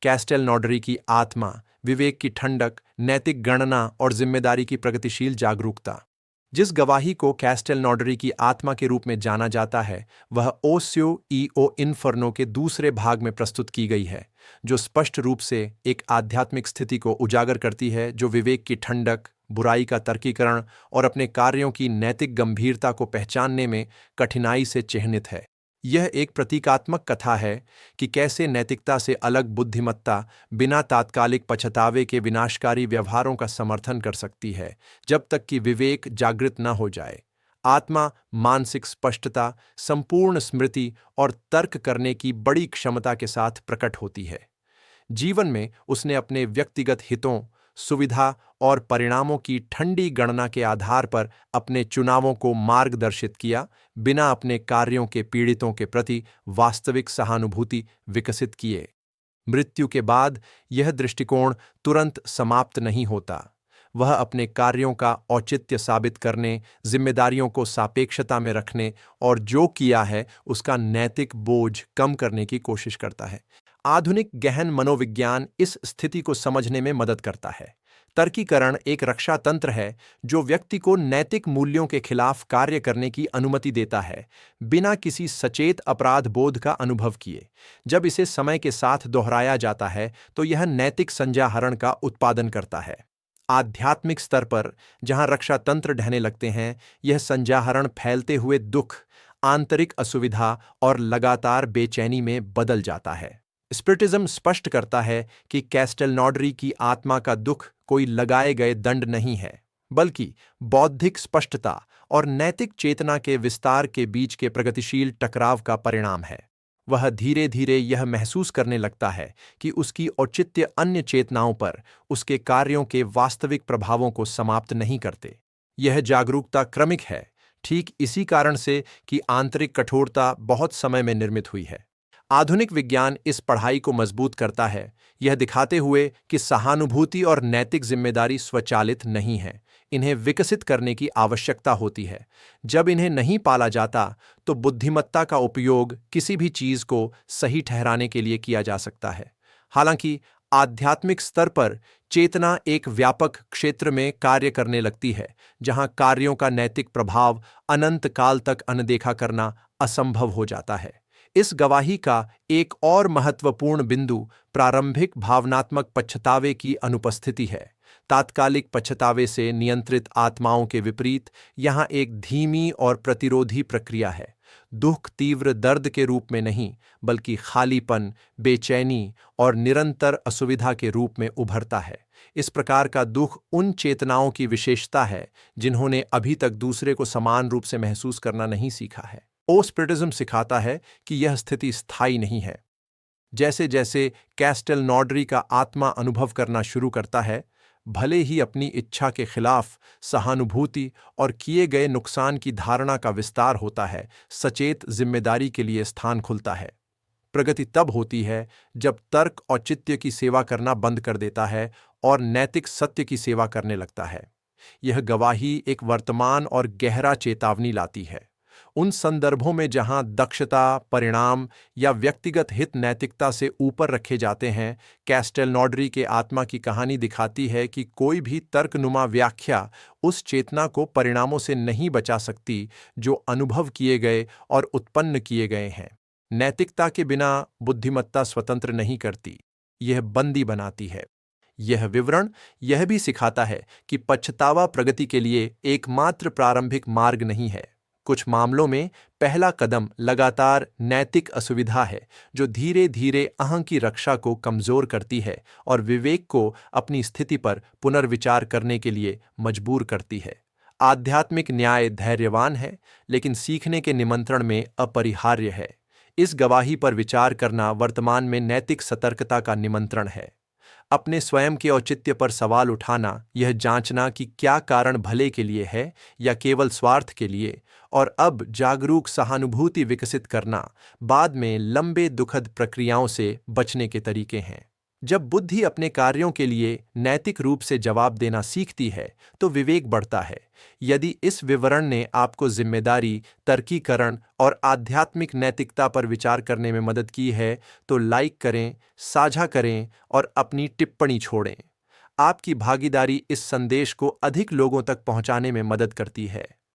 कैस्टेलनॉडरी की आत्मा, विवेक की ठंडक, नैतिक गणना और जिम्मेदारी की प्रगतिशील जागरूकता। जिस गवाही को कैस्टेलनॉडरी की आत्मा के रूप में जाना जाता है, वह ओस्यो ई ओ इन्फर्नो के दूसरे भाग में प्रस्तुत की गई है, जो स्पष्ट रूप से एक आध्यात्मिक स्थिति को उजागर करती है जो विवेक की ठंडक, बुराई का तर्कीकरण और अपने कार्यों की नैतिक गंभीरता को पहचानने में कठिनाई से चिह्नित है। यह एक प्रतीकात्मक कथा है कि कैसे नैतिकता से अलग बुद्धिमत्ता बिना तात्कालिक पछतावे के विनाशकारी व्यवहारों का समर्थन कर सकती है, जब तक कि विवेक जागृत न हो जाए। आत्मा मानसिक स्पष्टता, संपूर्ण स्मृति और तर्क करने की बड़ी क्षमता के साथ प्रकट होती है। जीवन में उसने अपने व्यक्तिगत हितों, सुविधा और परिणामों की ठंडी गणना के आधार पर अपने चुनावों को मार्गदर्शित किया, बिना अपने कार्यों के पीड़ितों के प्रति वास्तविक सहानुभूति विकसित किए। मृत्यु के बाद यह दृष्टिकोण तुरंत समाप्त नहीं होता। वह अपने कार्यों का औचित्य साबित करने, जिम्मेदारियों को सापेक्षता में रखने और जो किया है उसका नैतिक बोझ कम करने की कोशिश करता है। आधुनिक गहन मनोविज्ञान इस स्थिति को समझने में मदद करता है। तर्कीकरण एक रक्षा तंत्र है जो व्यक्ति को नैतिक मूल्यों के खिलाफ कार्य करने की अनुमति देता है, बिना किसी सचेत अपराध बोध का अनुभव किए। जब इसे समय के साथ दोहराया जाता है तो यह नैतिक संज्ञाहरण का उत्पादन करता है। आध्यात्मिक स्तर पर, जहां रक्षा तंत्र ढहने लगते हैं, यह संज्ञाहरण फैलते हुए दुख, आंतरिक असुविधा और लगातार बेचैनी में बदल जाता है। स्पिरिटिज्म स्पष्ट करता है कि कैस्टेलनॉडरी की आत्मा का दुख कोई लगाए गए दंड नहीं है, बल्कि बौद्धिक स्पष्टता और नैतिक चेतना के विस्तार के बीच के प्रगतिशील टकराव का परिणाम है। वह धीरे धीरे यह महसूस करने लगता है कि उसकी औचित्य अन्य चेतनाओं पर उसके कार्यों के वास्तविक प्रभावों को समाप्त नहीं करते। यह जागरूकता क्रमिक है, ठीक इसी कारण से कि आंतरिक कठोरता बहुत समय में निर्मित हुई है। आधुनिक विज्ञान इस पढ़ाई को मजबूत करता है, यह दिखाते हुए कि सहानुभूति और नैतिक जिम्मेदारी स्वचालित नहीं है, इन्हें विकसित करने की आवश्यकता होती है। जब इन्हें नहीं पाला जाता तो बुद्धिमत्ता का उपयोग किसी भी चीज को सही ठहराने के लिए किया जा सकता है। हालांकि आध्यात्मिक स्तर पर चेतना एक व्यापक क्षेत्र में कार्य करने लगती है, जहां कार्यों का नैतिक प्रभाव अनंत काल तक अनदेखा करना असंभव हो जाता है। इस गवाही का एक और महत्वपूर्ण बिंदु प्रारंभिक भावनात्मक पछतावे की अनुपस्थिति है। तात्कालिक पछतावे से नियंत्रित आत्माओं के विपरीत यहाँ एक धीमी और प्रतिरोधी प्रक्रिया है। दुख तीव्र दर्द के रूप में नहीं, बल्कि खालीपन, बेचैनी और निरंतर असुविधा के रूप में उभरता है। इस प्रकार का दुख उन चेतनाओं की विशेषता है जिन्होंने अभी तक दूसरे को समान रूप से महसूस करना नहीं सीखा है। स्पिरिटिज्म सिखाता है कि यह स्थिति स्थायी नहीं है। जैसे जैसे कैस्टेलनॉडरी का आत्मा अनुभव करना शुरू करता है, भले ही अपनी इच्छा के खिलाफ, सहानुभूति और किए गए नुकसान की धारणा का विस्तार होता है, सचेत जिम्मेदारी के लिए स्थान खुलता है। प्रगति तब होती है जब तर्क औचित्य की सेवा करना बंद कर देता है और नैतिक सत्य की सेवा करने लगता है। यह गवाही एक वर्तमान और गहरा चेतावनी लाती है। उन संदर्भों में जहां दक्षता, परिणाम या व्यक्तिगत हित नैतिकता से ऊपर रखे जाते हैं, कैस्टेलनॉडरी के आत्मा की कहानी दिखाती है कि कोई भी तर्कनुमा व्याख्या उस चेतना को परिणामों से नहीं बचा सकती जो अनुभव किए गए और उत्पन्न किए गए हैं। नैतिकता के बिना बुद्धिमत्ता स्वतंत्र नहीं करती, यह बंदी बनाती है। यह विवरण यह भी सिखाता है कि पछतावा प्रगति के लिए एकमात्र प्रारंभिक मार्ग नहीं है। कुछ मामलों में पहला कदम लगातार नैतिक असुविधा है, जो धीरे धीरे अहं की रक्षा को कमजोर करती है और विवेक को अपनी स्थिति पर पुनर्विचार करने के लिए मजबूर करती है। आध्यात्मिक न्याय धैर्यवान है, लेकिन सीखने के निमंत्रण में अपरिहार्य है। इस गवाही पर विचार करना वर्तमान में नैतिक सतर्कता का निमंत्रण है। अपने स्वयं के औचित्य पर सवाल उठाना, यह जांचना कि क्या कारण भले के लिए है या केवल स्वार्थ के लिए, और अब जागरूक सहानुभूति विकसित करना बाद में लंबे दुखद प्रक्रियाओं से बचने के तरीके हैं। जब बुद्धि अपने कार्यों के लिए नैतिक रूप से जवाब देना सीखती है तो विवेक बढ़ता है। यदि इस विवरण ने आपको जिम्मेदारी, तर्कीकरण और आध्यात्मिक नैतिकता पर विचार करने में मदद की है तो लाइक करें, साझा करें और अपनी टिप्पणी छोड़ें। आपकी भागीदारी इस संदेश को अधिक लोगों तक पहुंचाने में मदद करती है।